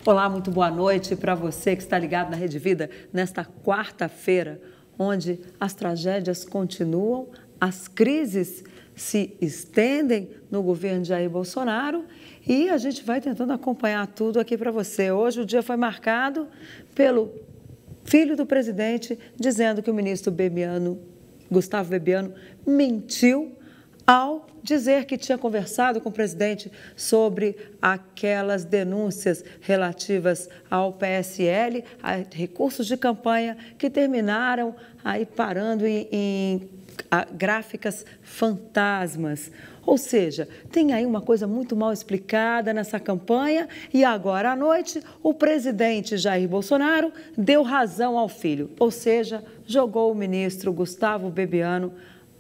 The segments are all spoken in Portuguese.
Olá, muito boa noite para você que está ligado na Rede Vida nesta quarta-feira, onde as tragédias continuam, as crises se estendem no governo de Jair Bolsonaro e a gente vai tentando acompanhar tudo aqui para você. Hoje o dia foi marcado pelo filho do presidente dizendo que o ministro Gustavo Bebiano mentiu ao dizer que tinha conversado com o presidente sobre aquelas denúncias relativas ao PSL, a recursos de campanha que terminaram aí parando em gráficas fantasmas. Ou seja, tem aí uma coisa muito mal explicada nessa campanha e agora à noite o presidente Jair Bolsonaro deu razão ao filho, ou seja, jogou o ministro Gustavo Bebiano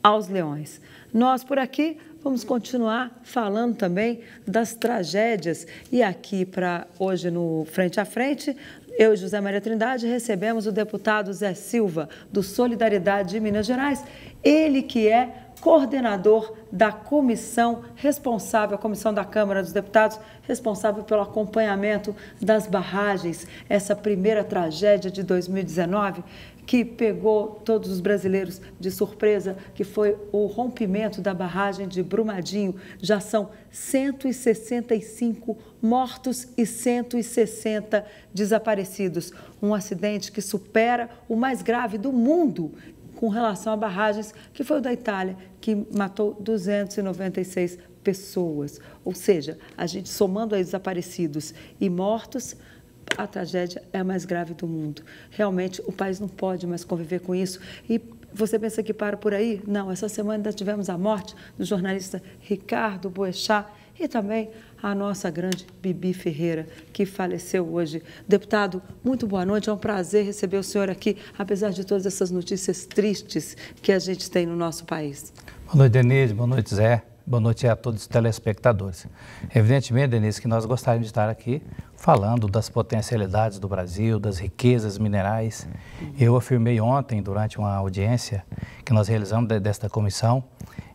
aos leões. Nós por aqui vamos continuar falando também das tragédias e aqui para hoje no Frente a Frente, eu e José Maria Trindade recebemos o deputado Zé Silva do Solidariedade de Minas Gerais, ele que é coordenador da comissão responsável, a comissão da Câmara dos Deputados, responsável pelo acompanhamento das barragens, essa primeira tragédia de 2019, que pegou todos os brasileiros de surpresa, que foi o rompimento da barragem de Brumadinho. Já são 165 mortos e 160 desaparecidos. Um acidente que supera o mais grave do mundo com relação a barragens, que foi o da Itália, que matou 296 pessoas. Ou seja, a gente somando aí desaparecidos e mortos, a tragédia é a mais grave do mundo. Realmente, o país não pode mais conviver com isso. E você pensa que para por aí? Não, essa semana ainda tivemos a morte do jornalista Ricardo Boechat e também a nossa grande Bibi Ferreira, que faleceu hoje. Deputado, muito boa noite, é um prazer receber o senhor aqui, apesar de todas essas notícias tristes que a gente tem no nosso país. Boa noite, Denise, boa noite, Zé, boa noite a todos os telespectadores. Evidentemente, Denise, que nós gostaríamos de estar aqui falando das potencialidades do Brasil, das riquezas minerais. Eu afirmei ontem, durante uma audiência que nós realizamos desta comissão,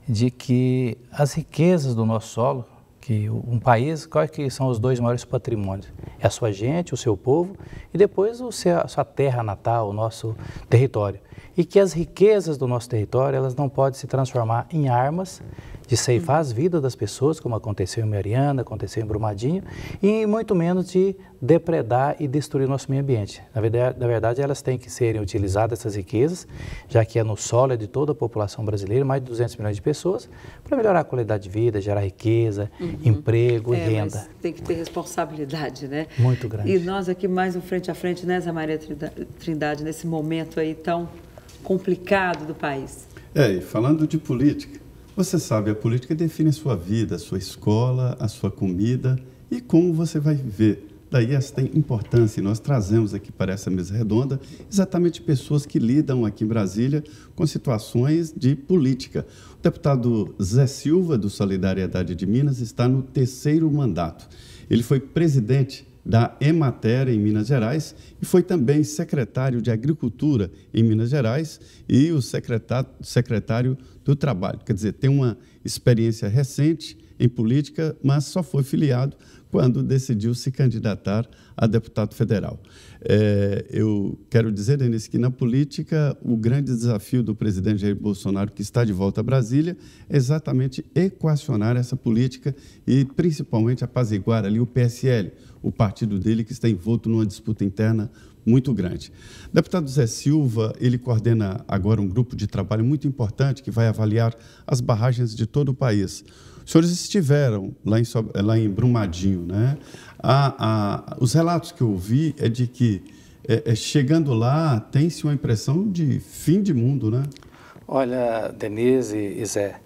de que as riquezas do nosso solo, que um país, quais que são os dois maiores patrimônios? É a sua gente, o seu povo e depois a sua terra natal, o nosso território. E que as riquezas do nosso território, elas não podem se transformar em armas de ceifar as vidas das pessoas, como aconteceu em Mariana, aconteceu em Brumadinho, e muito menos de depredar e destruir o nosso meio ambiente. Na verdade, elas têm que serem utilizadas, essas riquezas, já que é no solo de toda a população brasileira, mais de 200 milhões de pessoas, para melhorar a qualidade de vida, gerar riqueza, emprego e renda. Mas tem que ter responsabilidade, né? Muito grande. E nós aqui mais um frente a frente, né, Zé Maria Trindade, nesse momento aí tão complicado do país. E falando de política, você sabe, a política define a sua vida, a sua escola, a sua comida e como você vai viver. Daí essa importância, e nós trazemos aqui para essa mesa redonda exatamente pessoas que lidam aqui em Brasília com situações de política. O deputado Zé Silva, do Solidariedade de Minas, está no 3º mandato. Ele foi presidente da Emater em Minas Gerais e foi também secretário de Agricultura em Minas Gerais e o secretário do Trabalho. Quer dizer, tem uma experiência recente em política, mas só foi filiado quando decidiu se candidatar a deputado federal. Eu quero dizer, Denise, que na política o grande desafio do presidente Jair Bolsonaro, que está de volta a Brasília, é exatamente equacionar essa política e principalmente apaziguar ali o PSL, o partido dele que está envolto numa disputa interna muito grande. O deputado Zé Silva, ele coordena agora um grupo de trabalho muito importante que vai avaliar as barragens de todo o país. Os senhores estiveram lá em Brumadinho, né? Os relatos que eu ouvi é de que, chegando lá, tem-se uma impressão de fim de mundo, né? Olha, Denise e Zé,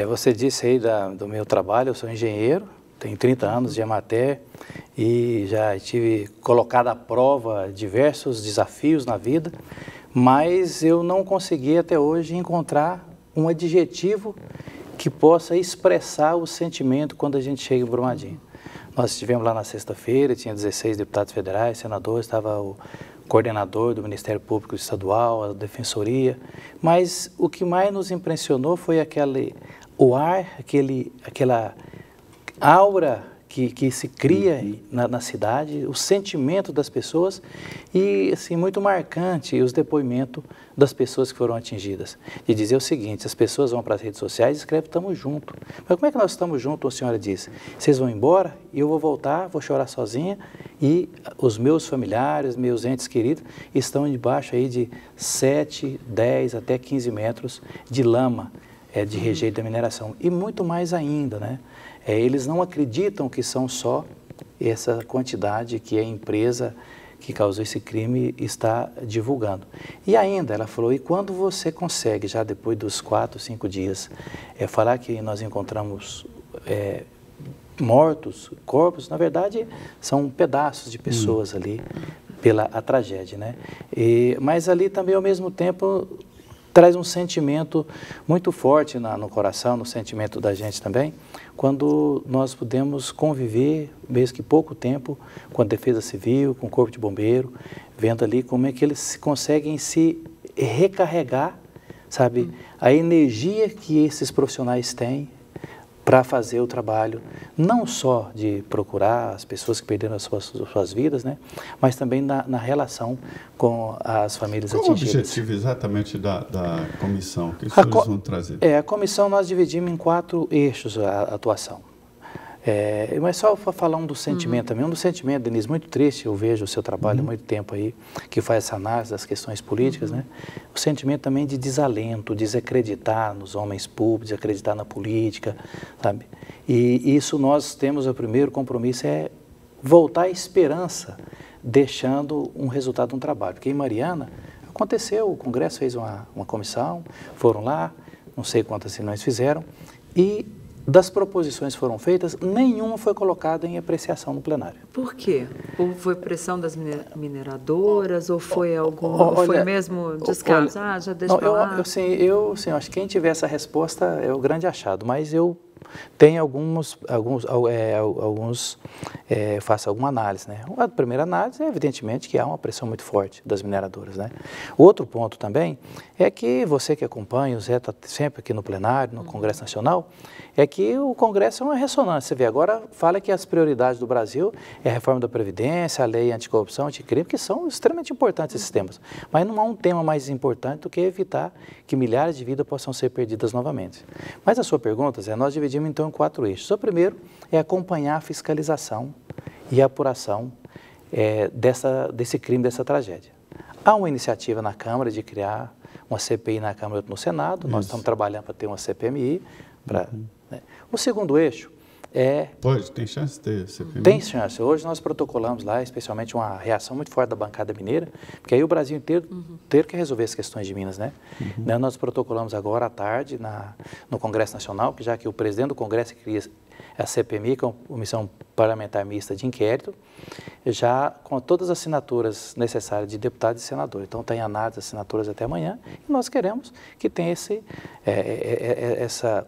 você disse aí do meu trabalho, eu sou engenheiro, tenho 30 anos de Emater e já tive colocado à prova diversos desafios na vida, mas eu não consegui até hoje encontrar um adjetivo que possa expressar o sentimento quando a gente chega em Brumadinho. Nós estivemos lá na sexta-feira, tinha 16 deputados federais, senadores, estava o coordenador do Ministério Público Estadual, a Defensoria, mas o que mais nos impressionou foi o ar, aquela aura que se cria na cidade, o sentimento das pessoas e, assim, muito marcante os depoimentos das pessoas que foram atingidas. De dizer o seguinte, as pessoas vão para as redes sociais e escrevem, estamos juntos. Mas como é que nós estamos juntos, a senhora disse? Vocês vão embora e eu vou voltar, vou chorar sozinha e os meus familiares, meus entes queridos, estão debaixo aí de 7, 10 até 15 metros de lama, de rejeito da mineração. E muito mais ainda, né? Eles não acreditam que são só essa quantidade que a empresa que causou esse crime está divulgando. E ainda, ela falou, e quando você consegue, já depois dos 4, 5 dias, falar que nós encontramos mortos, corpos, na verdade, são pedaços de pessoas ali pela a tragédia, né? Mas ali também, ao mesmo tempo, traz um sentimento muito forte no coração, no sentimento da gente também, quando nós podemos conviver, mesmo que pouco tempo, com a Defesa Civil, com o Corpo de Bombeiro, vendo ali como é que eles conseguem se recarregar, sabe, a energia que esses profissionais têm para fazer o trabalho, não só de procurar as pessoas que perderam as suas vidas, né, mas também na relação com as famílias atingidas. Qual o objetivo exatamente da comissão que os senhores vão trazer? A comissão nós dividimos em 4 eixos a atuação. Mas só para falar do sentimento também, do sentimento, Denise, muito triste, eu vejo o seu trabalho há muito tempo aí, que faz essa análise das questões políticas, né? O sentimento também de desalento, desacreditar nos homens públicos, desacreditar na política, sabe? E isso nós temos, o primeiro compromisso é voltar à esperança, deixando um resultado de um trabalho. Porque em Mariana, aconteceu, o Congresso fez uma comissão, foram lá, não sei quantas reuniões fizeram, e das proposições que foram feitas, nenhuma foi colocada em apreciação no plenário. Por quê? Ou foi pressão das mineradoras, ou foi ou foi mesmo descaso? Já deixa lá. Eu acho que quem tiver essa resposta é o grande achado, mas eu tenho faço alguma análise, né? A primeira análise é evidentemente que há uma pressão muito forte das mineradoras, né? O outro ponto também é que você que acompanha, o Zé está sempre aqui no plenário, no Congresso Nacional, é que o Congresso é uma ressonância. Você vê agora, fala que as prioridades do Brasil é a reforma da Previdência, a lei anticorrupção, anticrime, que são extremamente importantes esses temas. Mas não há um tema mais importante do que evitar que milhares de vidas possam ser perdidas novamente. Mas a sua pergunta, Zé, nós dividimos então em 4 eixos. O primeiro é acompanhar a fiscalização e a apuração desse crime, dessa tragédia. Há uma iniciativa na Câmara de criar uma CPI na Câmara e outra no Senado. Nós estamos trabalhando para ter uma CPMI. Né? O segundo eixo tem chance de ter CPMI? Tem chance. Hoje nós protocolamos lá, especialmente uma reação muito forte da bancada mineira, porque aí o Brasil inteiro ter que resolver as questões de Minas, né? Nós protocolamos agora à tarde no Congresso Nacional, que já que o presidente do Congresso cria a CPMI, que é uma comissão parlamentar mista de inquérito, já com todas as assinaturas necessárias de deputados e senadores. Então, tem análise das assinaturas até amanhã, e nós queremos que tenha essa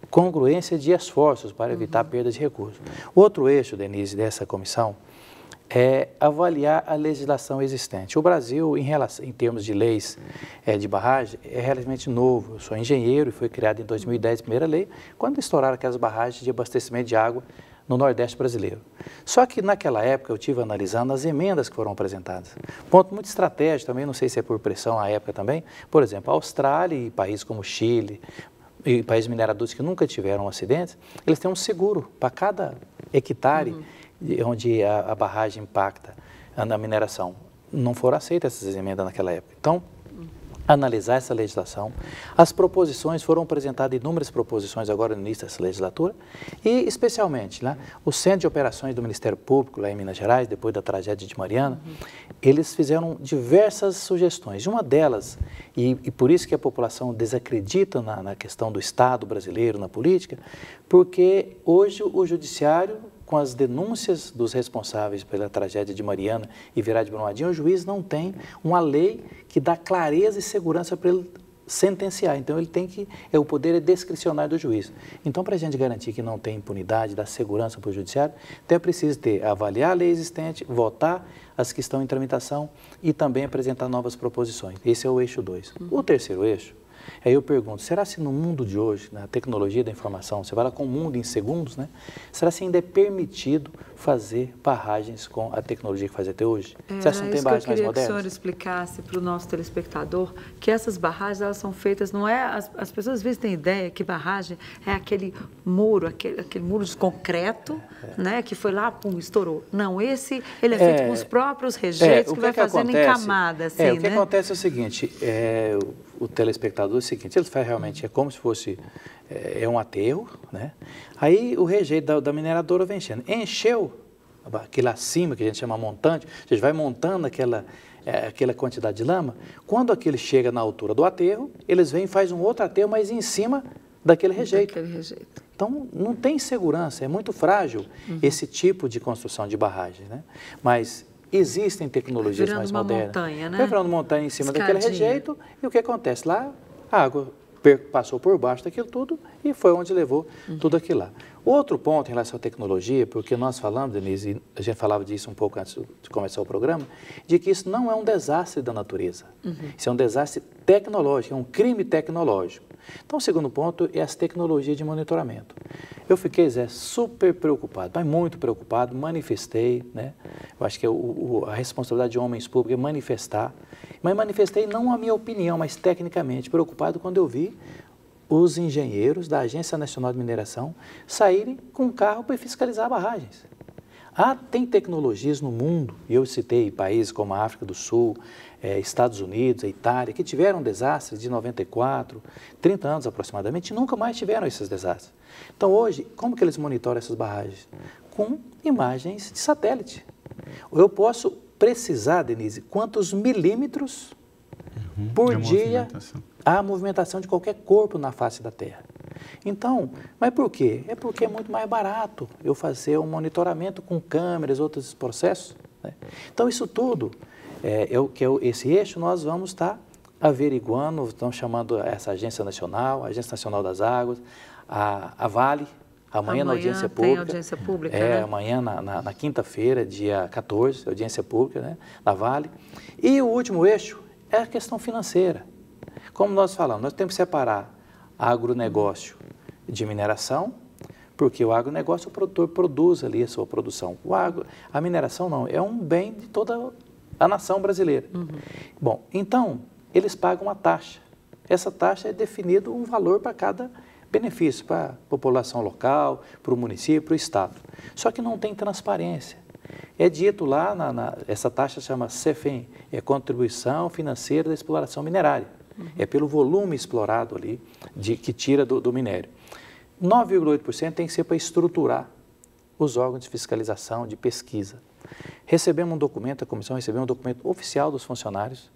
congruência de esforços para evitar perda de recursos. O outro eixo, Denise, dessa comissão é avaliar a legislação existente. O Brasil, em termos de leis de barragem, é relativamente novo. Eu sou engenheiro e foi criado em 2010 a primeira lei, quando estouraram aquelas barragens de abastecimento de água no Nordeste brasileiro. Só que naquela época eu estive analisando as emendas que foram apresentadas. Ponto muito estratégico também, não sei se é por pressão à época também, por exemplo, a Austrália e países como Chile, e países mineradores que nunca tiveram acidentes, eles têm um seguro para cada hectare onde a barragem impacta na mineração. Não foram aceitas essas emendas naquela época. Então, analisar essa legislação. As proposições, foram apresentadas inúmeras proposições agora no início dessa legislatura, e especialmente o Centro de Operações do Ministério Público, lá em Minas Gerais, depois da tragédia de Mariana, eles fizeram diversas sugestões. Uma delas, e por isso que a população desacredita na questão do Estado brasileiro, na política, porque hoje o judiciário, com as denúncias dos responsáveis pela tragédia de Mariana e Virá de Brumadinho, o juiz não tem uma lei que dá clareza e segurança para ele sentenciar. Então, ele tem que, o poder é discricionário do juiz. Então, para a gente garantir que não tem impunidade, dar segurança para o judiciário, então é preciso avaliar a lei existente, votar as que estão em tramitação e também apresentar novas proposições. Esse é o eixo 2. O terceiro eixo, Aí eu pergunto, será se no mundo de hoje, na tecnologia da informação, você vai lá com o mundo em segundos, né? Será se ainda é permitido fazer barragens com a tecnologia que faz até hoje? Será que não tem barragens mais modernas? Eu queria que o senhor explicasse para o nosso telespectador que essas barragens, elas são feitas, não é... As pessoas às vezes têm ideia que barragem é aquele muro, aquele muro de concreto, né? Que foi lá, pum, estourou. Não, ele é feito com os próprios rejeitos que vai fazendo em camada, assim, o que acontece é o seguinte, o telespectador é o seguinte, ele faz realmente, é como se fosse um aterro, né? Aí o rejeito da mineradora vem encheu aquele acima que a gente chama montante, a gente vai montando aquela quantidade de lama, quando aquele chega na altura do aterro, eles vêm e fazem um outro aterro, mas em cima daquele rejeito. Então, não tem segurança, é muito frágil esse tipo de construção de barragem, né? Mas existem tecnologias mais modernas. Montanha, né? Vai virando montanha em cima daquele rejeito, e o que acontece? Lá, a água passou por baixo daquilo tudo e foi onde levou tudo aquilo lá. Outro ponto em relação à tecnologia, porque nós falamos, Denise, e a gente falava disso um pouco antes de começar o programa, de que isso não é um desastre da natureza. Isso é um desastre tecnológico, é um crime tecnológico. Então, o segundo ponto é as tecnologias de monitoramento. Eu fiquei, Zé, super preocupado, mas muito preocupado, manifestei, né? Eu acho que a responsabilidade de homens públicos é manifestar, mas manifestei não a minha opinião, mas tecnicamente, preocupado quando eu vi os engenheiros da Agência Nacional de Mineração saírem com um carro para fiscalizar barragens. Tem tecnologias no mundo, e eu citei países como a África do Sul, Estados Unidos, a Itália, que tiveram desastres de 94, 30 anos aproximadamente, e nunca mais tiveram esses desastres. Então hoje, como que eles monitoram essas barragens? Com imagens de satélite. Eu posso precisar, Denise, quantos milímetros por dia há a movimentação de qualquer corpo na face da Terra. Então, mas por quê? É porque é muito mais barato eu fazer um monitoramento com câmeras, outros processos, né? Então, isso tudo, esse eixo nós vamos estar averiguando, estamos chamando essa Agência Nacional, a Agência Nacional das Águas, a Vale, amanhã na audiência pública. Tem audiência pública, né? Amanhã na quinta-feira, dia 14, audiência pública, né, na Vale. E o último eixo é a questão financeira. Como nós falamos, nós temos que separar agronegócio de mineração, porque o agronegócio, o produtor produz ali a sua produção. A mineração não, é um bem de toda a nação brasileira. Bom, então, eles pagam uma taxa. Essa taxa é definido um valor para cada benefício, para a população local, para o município, para o estado. Só que não tem transparência. É dito lá, essa taxa chama CEFIM, é Contribuição Financeira da Exploração Minerária. É pelo volume explorado ali, que tira do minério. 9,8% tem que ser para estruturar os órgãos de fiscalização, de pesquisa. Recebemos um documento, a comissão recebeu um documento oficial dos funcionários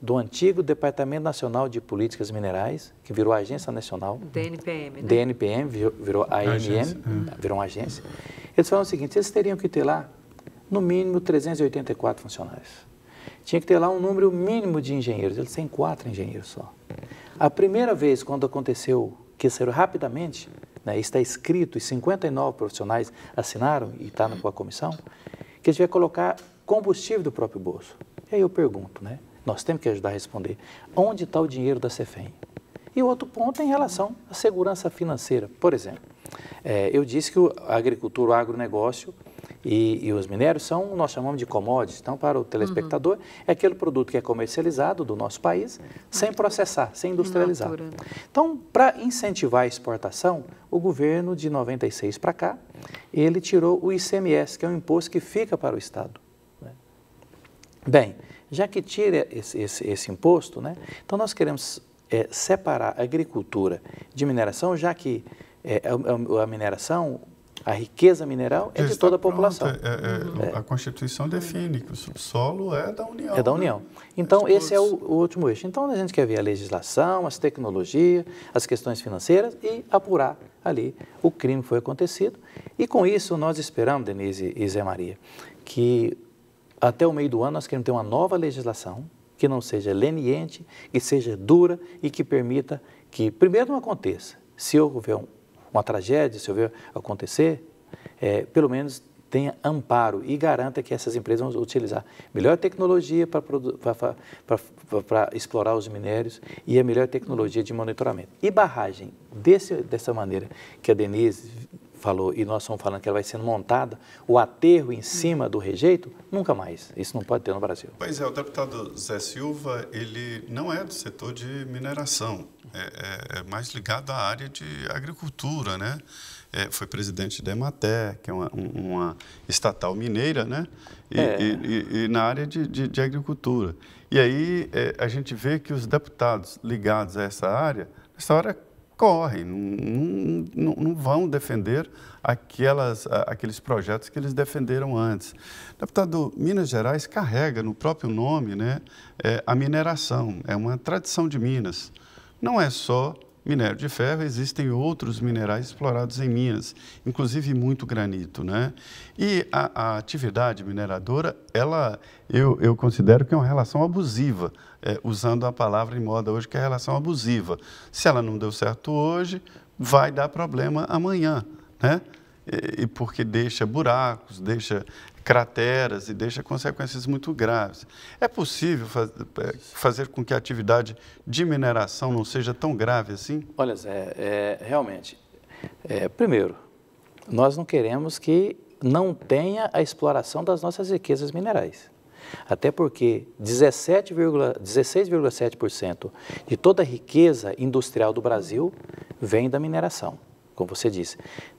do antigo Departamento Nacional de Políticas Minerais, que virou a Agência Nacional. DNPM, né? DNPM, virou a ANM, virou uma agência. Eles falaram o seguinte, eles teriam que ter lá, no mínimo, 384 funcionários. Tinha que ter lá um número mínimo de engenheiros, eles têm 4 engenheiros só. A primeira vez, quando aconteceu, que saiu rapidamente, né, está escrito, e 59 profissionais assinaram, e está com a comissão, que a gente vai colocar combustível do próprio bolso. E aí eu pergunto, né, nós temos que ajudar a responder, onde está o dinheiro da CEFEM? E outro ponto é em relação à segurança financeira. Por exemplo, eu disse que a agricultura, o agronegócio e os minérios são, nós chamamos de commodities. Então, para o telespectador, é aquele produto que é comercializado do nosso país, sem processar, sem industrializar. Então, para incentivar a exportação, o governo de 96 para cá, ele tirou o ICMS, que é um imposto que fica para o Estado. Né? Bem, já que tira esse imposto, né, então nós queremos separar a agricultura de mineração, já que a mineração, a riqueza mineral é de toda a população. A Constituição define que o subsolo é da União. É da União. Né? Então, esse é o último eixo. Então, a gente quer ver a legislação, as tecnologias, as questões financeiras e apurar ali o crime que foi acontecido. E com isso, nós esperamos, Denise e Zé Maria, que até o meio do ano nós queremos ter uma nova legislação que não seja leniente, que seja dura e que permita que, primeiro, não aconteça. Se houver uma tragédia, se houver acontecer, pelo menos tenha amparo e garanta que essas empresas vão utilizar melhor tecnologia para explorar os minérios e a melhor tecnologia de monitoramento. E barragem, dessa maneira que a Denise falou, e nós estamos falando que ela vai sendo montada, o aterro em cima do rejeito, nunca mais. Isso não pode ter no Brasil. Pois é, o deputado Zé Silva, ele não é do setor de mineração, é mais ligado à área de agricultura, né? Foi presidente da Emater, que é uma estatal mineira, né? E na área de agricultura. E aí a gente vê que os deputados ligados a essa área, nessa hora, correm, não vão defender aqueles projetos que eles defenderam antes. O deputado Minas Gerais carrega no próprio nome, né, a mineração, é uma tradição de Minas. Não é só minério de ferro, existem outros minerais explorados em Minas, inclusive muito granito, né? E a atividade mineradora, eu considero que é uma relação abusiva, usando a palavra em moda hoje, que é a relação abusiva. Se ela não deu certo hoje, vai dar problema amanhã, né? E porque deixa buracos, deixa crateras e deixa consequências muito graves. É possível fazer com que a atividade de mineração não seja tão grave assim? Olha, Zé, realmente, primeiro, nós não queremos que não tenha a exploração das nossas riquezas minerais. Até porque 16,7% de toda a riqueza industrial do Brasil vem da mineração, como você disse.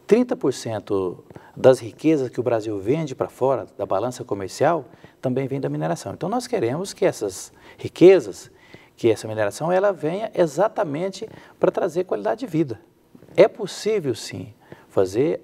30% das riquezas que o Brasil vende para fora, da balança comercial, também vem da mineração. Então, nós queremos que essas riquezas, que essa mineração, ela venha exatamente para trazer qualidade de vida. É possível, sim, fazer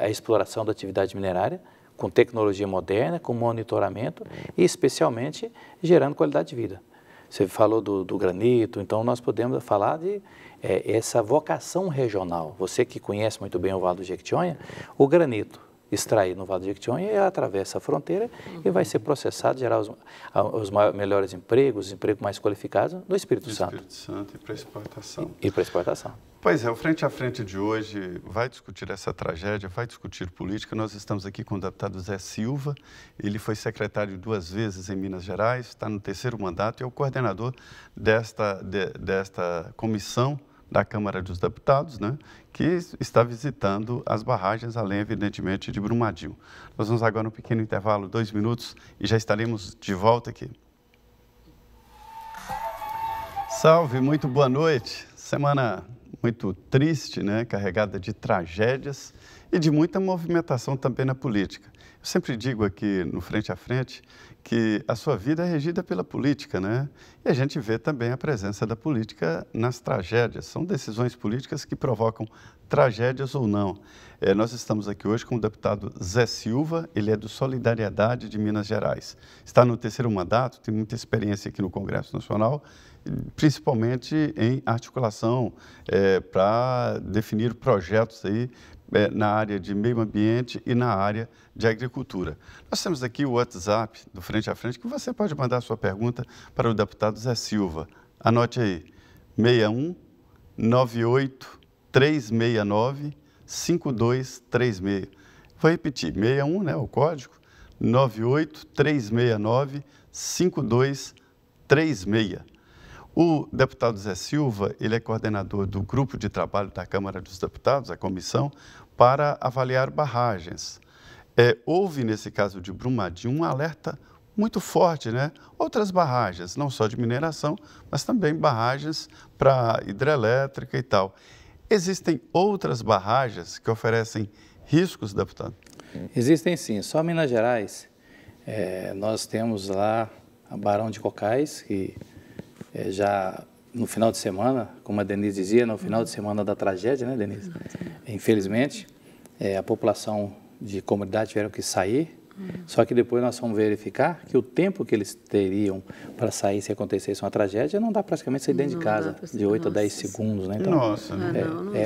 a exploração da atividade minerária com tecnologia moderna, com monitoramento e, especialmente, gerando qualidade de vida. Você falou do granito, então nós podemos falar de essa vocação regional. Você que conhece muito bem o Vale do Jequitinhonha, o granito extraído no Vale do Jequitinhonha, ele atravessa a fronteira e vai ser processado, gerar os melhores empregos, os empregos mais qualificados no Espírito Santo. Espírito Santo e para exportação. E para exportação. Pois é, o Frente a Frente de hoje vai discutir essa tragédia, vai discutir política. Nós estamos aqui com o deputado Zé Silva, ele foi secretário 2 vezes em Minas Gerais, está no 3º mandato e é o coordenador desta comissão da Câmara dos Deputados, né, que está visitando as barragens, além, evidentemente, de Brumadinho. Nós vamos agora um pequeno intervalo, 2 minutos, e já estaremos de volta aqui. Salve, muito boa noite. Semana muito triste, né, carregada de tragédias e de muita movimentação também na política. Eu sempre digo aqui no Frente a Frente que a sua vida é regida pela política, né? E a gente vê também a presença da política nas tragédias. São decisões políticas que provocam tragédias ou não. Nós estamos aqui hoje com o deputado Zé Silva, ele é do Solidariedade de Minas Gerais. Está no 3º mandato, tem muita experiência aqui no Congresso Nacional, principalmente em articulação para definir projetos aí na área de meio ambiente e na área de agricultura. Nós temos aqui o WhatsApp do Frente a Frente, que você pode mandar a sua pergunta para o deputado Zé Silva. Anote aí, 61 98 369 5236. Vou repetir, 61, né, o código, 98 369 5236. O deputado Zé Silva, ele é coordenador do grupo de trabalho da Câmara dos Deputados, a comissão, para avaliar barragens. Houve, nesse caso de Brumadinho, um alerta muito forte, né? Outras barragens, não só de mineração, mas também barragens para hidrelétrica e tal. Existem outras barragens que oferecem riscos, deputado? Existem sim. Só Minas Gerais, nós temos lá a Barão de Cocais, que já no final de semana, como a Denise dizia, no final de semana da tragédia, né, Denise? Infelizmente, a população de comunidade tiveram que sair, só que depois nós vamos verificar que o tempo que eles teriam para sair se acontecesse uma tragédia não dá praticamente sair dentro de casa, de 8 a 10 segundos, né? Então, nossa,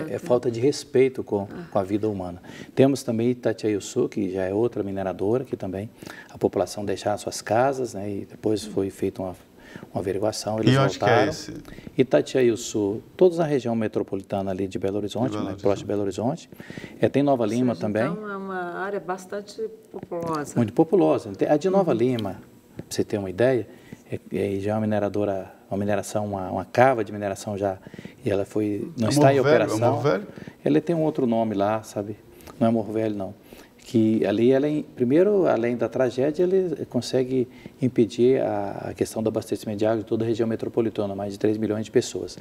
é falta de respeito com a vida humana. Temos também Itatiaiuçu, que já é outra mineradora, que também a população deixaram suas casas, né, e depois foi feita uma averiguação, eles voltaram. Que é esse? Itatiaia-Sul, todos na região metropolitana ali de Belo Horizonte, próximo de Belo Horizonte. Tem Nova Lima também. Então, é uma área bastante populosa. Muito populosa. A de Nova Lima, para você ter uma ideia, já é uma mineradora, uma cava de mineração já, e ela não está em operação. É Morro Velho? Ela tem um outro nome lá, sabe? Não é Morro Velho, não. Que ali, primeiro, além da tragédia, ele consegue impedir a questão do abastecimento de água de toda a região metropolitana, mais de 3 milhões de pessoas.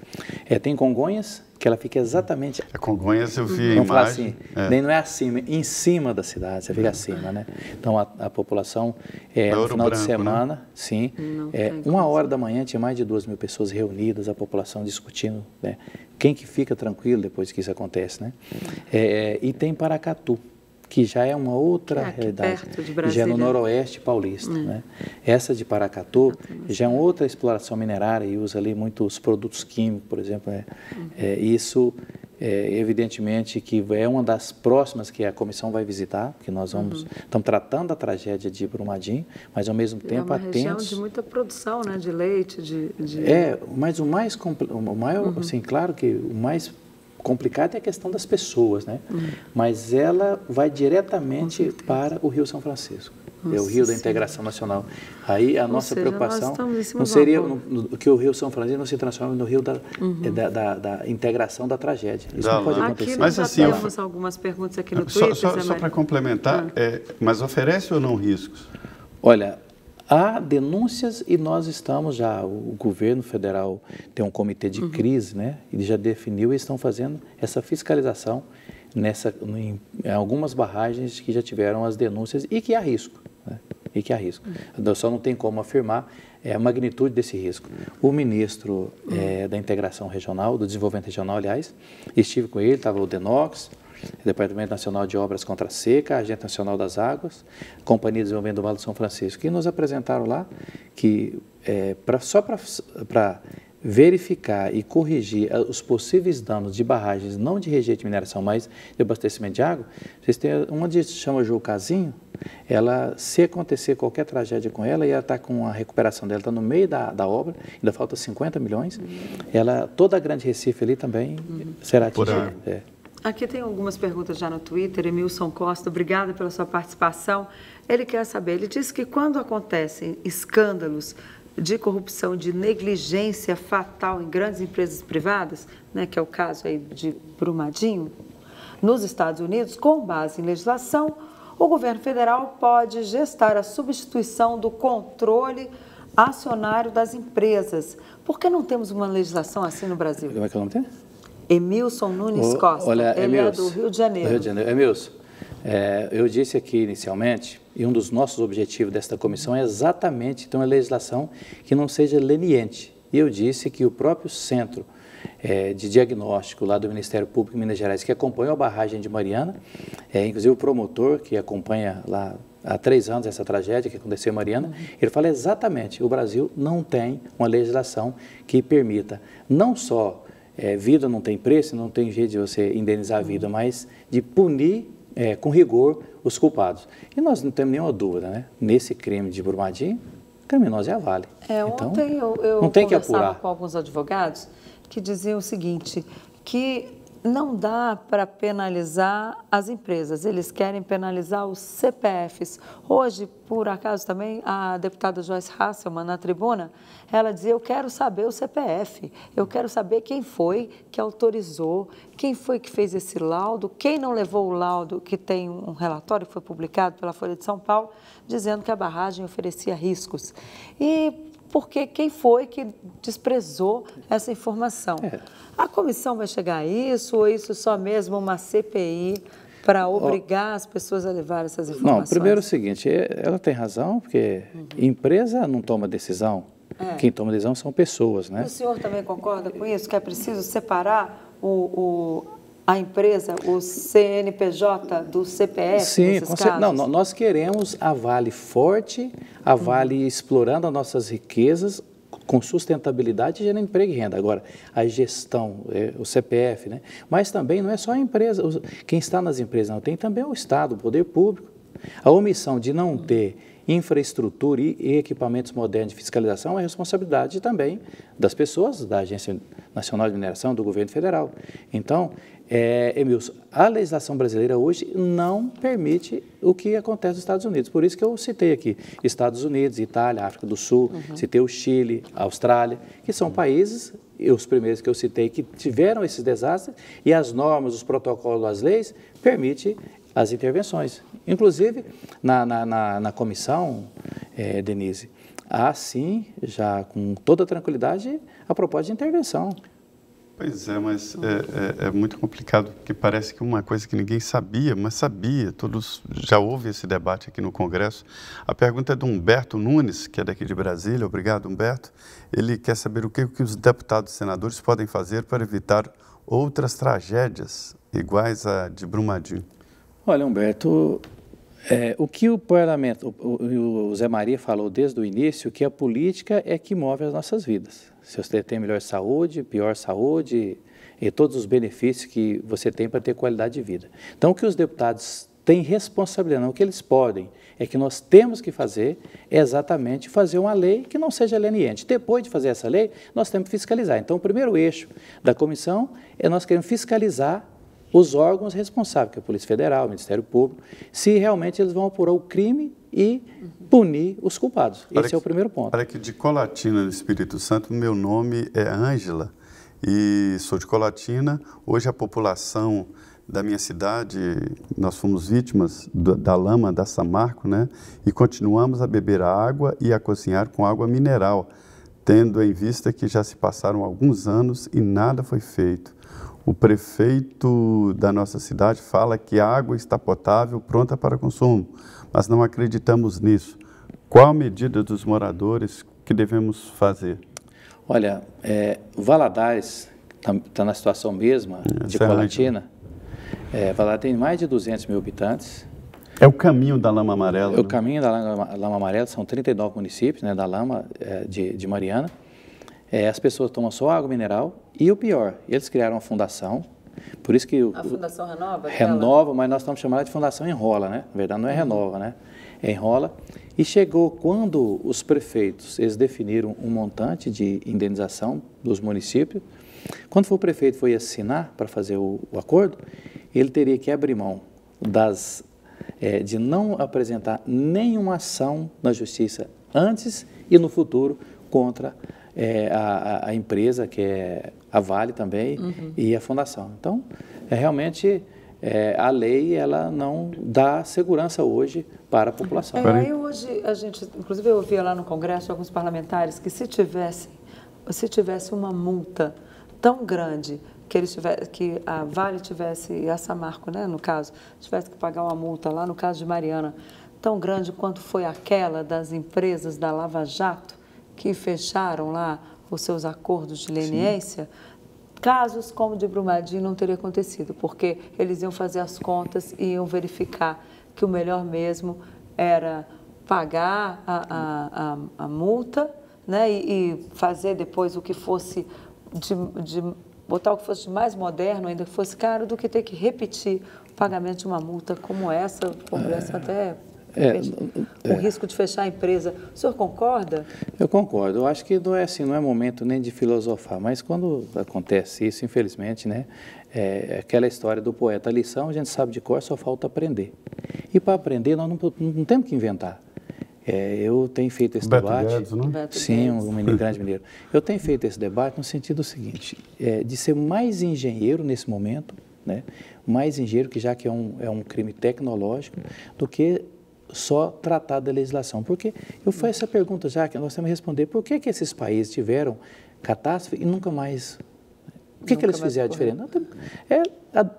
Tem Congonhas, que ela fica exatamente... A Congonhas eu vi a Vamos falar imagem. assim, nem não é acima, em cima da cidade, você fica acima, né? Então, a população, no final de semana, né? Sim, 1h da manhã tinha mais de 2.000 pessoas reunidas, a população discutindo, né? Quem que fica tranquilo depois que isso acontece, né? E tem Paracatu, que já é uma outra realidade, já é no noroeste paulista. Né? Essa de Paracatu já é uma outra exploração minerária e usa ali muitos produtos químicos, por exemplo. Né? Isso, evidentemente, que é uma das próximas que a comissão vai visitar, que nós estamos tratando da tragédia de Brumadinho, mas ao mesmo tempo atentos... É uma região de muita produção, né? De leite, mas o maior, assim, claro que o mais complicado é a questão das pessoas, né? Mas ela vai diretamente para o Rio São Francisco. É o Rio da Integração Nacional. Aí a nossa preocupação não seria que o Rio São Francisco não se transforme no Rio da integração da tragédia. Isso não pode acontecer. Aqui nós já temos algumas perguntas aqui no Twitter. Só para complementar, mas oferece ou não riscos? Olha, há denúncias e nós estamos já, o governo federal tem um comitê de crise, né? Ele já definiu e estão fazendo essa fiscalização em algumas barragens que já tiveram as denúncias e que há risco. Né? E que há risco. Só não tem como afirmar a magnitude desse risco. O ministro da Integração Regional, do Desenvolvimento Regional, aliás, estive com ele, estava o Denox, Departamento Nacional de Obras contra a Seca, Agente Nacional das Águas, Companhia de Desenvolvimento do Vale do São Francisco, que nos apresentaram lá que só para verificar e corrigir os possíveis danos de barragens, não de rejeito de mineração, mas de abastecimento de água, vocês têm uma que se chama Jucazinho, se acontecer qualquer tragédia com ela, e ela está com a recuperação dela, está no meio da obra, ainda falta 50 milhões, toda a Grande Recife ali também será atingida. Aqui tem algumas perguntas já no Twitter. Emilson Costa, obrigada pela sua participação. Ele quer saber, ele diz que quando acontecem escândalos de corrupção, de negligência fatal em grandes empresas privadas, né, que é o caso aí de Brumadinho, nos Estados Unidos, com base em legislação, o governo federal pode gestar a substituição do controle acionário das empresas. Por que não temos uma legislação assim no Brasil? Como é que é o nome dele? Emilson Nunes Costa, ele é do Rio de Janeiro. Rio de Janeiro. Emilson, eu disse aqui inicialmente, e um dos nossos objetivos desta comissão é exatamente ter uma legislação que não seja leniente. E eu disse que o próprio centro de diagnóstico lá do Ministério Público em Minas Gerais, que acompanhou a barragem de Mariana, inclusive o promotor que acompanha lá há 3 anos essa tragédia que aconteceu em Mariana, ele fala exatamente, o Brasil não tem uma legislação que permita não só vida não tem preço, não tem jeito de você indenizar a vida, mas de punir com rigor os culpados. E nós não temos nenhuma dúvida, né? Nesse crime de Brumadinho, criminoso é a Vale. Então, ontem eu não tem que apurar. Com alguns advogados que diziam o seguinte, que não dá para penalizar as empresas, eles querem penalizar os CPFs. Hoje, por acaso, também a deputada Joyce Hasselmann, na tribuna, ela dizia, eu quero saber o CPF, eu quero saber quem foi que autorizou, quem foi que fez esse laudo, quem não levou o laudo, que tem um relatório que foi publicado pela Folha de São Paulo, dizendo que a barragem oferecia riscos. E porque quem foi que desprezou essa informação? A comissão vai chegar a isso ou isso só mesmo uma CPI para obrigar as pessoas a levar essas informações? Não, primeiro é o seguinte, ela tem razão, porque empresa não toma decisão, quem toma decisão são pessoas, né? O senhor também concorda com isso, que é preciso separar a empresa, o CNPJ do CPF? Sim, nesses casos? Não, nós queremos a Vale forte, a Vale explorando as nossas riquezas com sustentabilidade e gerando emprego e renda. Agora, a gestão, o CPF, né? Mas também não é só a empresa, quem está nas empresas, não tem também o Estado, o poder público. A omissão de não ter infraestrutura e equipamentos modernos de fiscalização é responsabilidade também das pessoas, da Agência Nacional de Mineração, do governo federal. Então, Emilson, a legislação brasileira hoje não permite o que acontece nos Estados Unidos. Por isso que eu citei aqui Estados Unidos, Itália, África do Sul, citei o Chile, a Austrália, que são países, os primeiros que eu citei, que tiveram esses desastres, e as normas, os protocolos, as leis, permitem as intervenções. Inclusive, na comissão, Denise, há sim, já com toda tranquilidade, a proposta de intervenção. Pois é, mas é muito complicado, porque parece que uma coisa que ninguém sabia, mas sabia, todos já houve esse debate aqui no Congresso. A pergunta é do Humberto Nunes, que é daqui de Brasília. Obrigado, Humberto. Ele quer saber o que os deputados e senadores podem fazer para evitar outras tragédias iguais à de Brumadinho. Olha, Humberto, o que o parlamento, o Zé Maria falou desde o início, que a política é que move as nossas vidas. Se você tem melhor saúde, pior saúde, e todos os benefícios que você tem para ter qualidade de vida. Então, o que os deputados têm responsabilidade, não, o que eles podem, é que nós temos que fazer é exatamente fazer uma lei que não seja leniente. Depois de fazer essa lei, nós temos que fiscalizar. Então, o primeiro eixo da comissão é nós queremos fiscalizar os órgãos responsáveis, que é a Polícia Federal, o Ministério Público, se realmente eles vão apurar o crime e punir os culpados. Esse é o primeiro ponto. Olha que de Colatina, no Espírito Santo, meu nome é Ângela e sou de Colatina. Hoje a população da minha cidade, nós fomos vítimas da lama da Samarco, né? E continuamos a beber a água e a cozinhar com água mineral, tendo em vista que já se passaram alguns anos e nada foi feito. O prefeito da nossa cidade fala que a água está potável, pronta para consumo, mas não acreditamos nisso. Qual a medida dos moradores que devemos fazer? Olha, Valadares está na situação mesma de Colatina. Valadares tem mais de 200 mil habitantes. É o caminho da lama amarela. É o caminho da lama amarela, são 39 municípios, né, da lama de Mariana. As pessoas tomam só água mineral e o pior, eles criaram uma fundação, por isso que... A Fundação Renova? Renova, mas nós estamos chamando de Fundação Enrola, né? Na verdade não é Renova, né? É Enrola. E chegou quando os prefeitos, eles definiram um montante de indenização dos municípios, quando o prefeito foi assinar para fazer o acordo, ele teria que abrir mão de não apresentar nenhuma ação na justiça antes e no futuro contra a empresa, que é a Vale também, e a fundação. Então, realmente, a lei ela não dá segurança hoje para a população. Aí hoje, inclusive eu ouvia lá no Congresso alguns parlamentares que se tivesse uma multa tão grande que a Vale tivesse, e a Samarco, né, no caso, tivesse que pagar uma multa lá no caso de Mariana, tão grande quanto foi aquela das empresas da Lava Jato, que fecharam lá os seus acordos de leniência, casos como o de Brumadinho não teria acontecido, porque eles iam fazer as contas e iam verificar que o melhor mesmo era pagar a multa, né, e fazer depois o que fosse botar o que fosse de mais moderno, ainda que fosse caro, do que ter que repetir o pagamento de uma multa como essa, o Congresso até... o risco de fechar a empresa. O senhor concorda? Eu concordo. Eu acho que não é assim, não é momento nem de filosofar, mas quando acontece isso, infelizmente, né, aquela história do poeta, a lição a gente sabe de cor, só falta aprender. E para aprender nós não temos que inventar. Eu tenho feito esse debate... Guedes, não? Sim, um grande mineiro. Eu tenho feito esse debate no sentido seguinte, de ser mais engenheiro nesse momento, né, mais engenheiro, que já que é um crime tecnológico, do que só tratar da legislação. Porque eu faço essa pergunta já, que nós temos que responder, por que esses países tiveram catástrofe e nunca mais... O que eles fizeram diferente?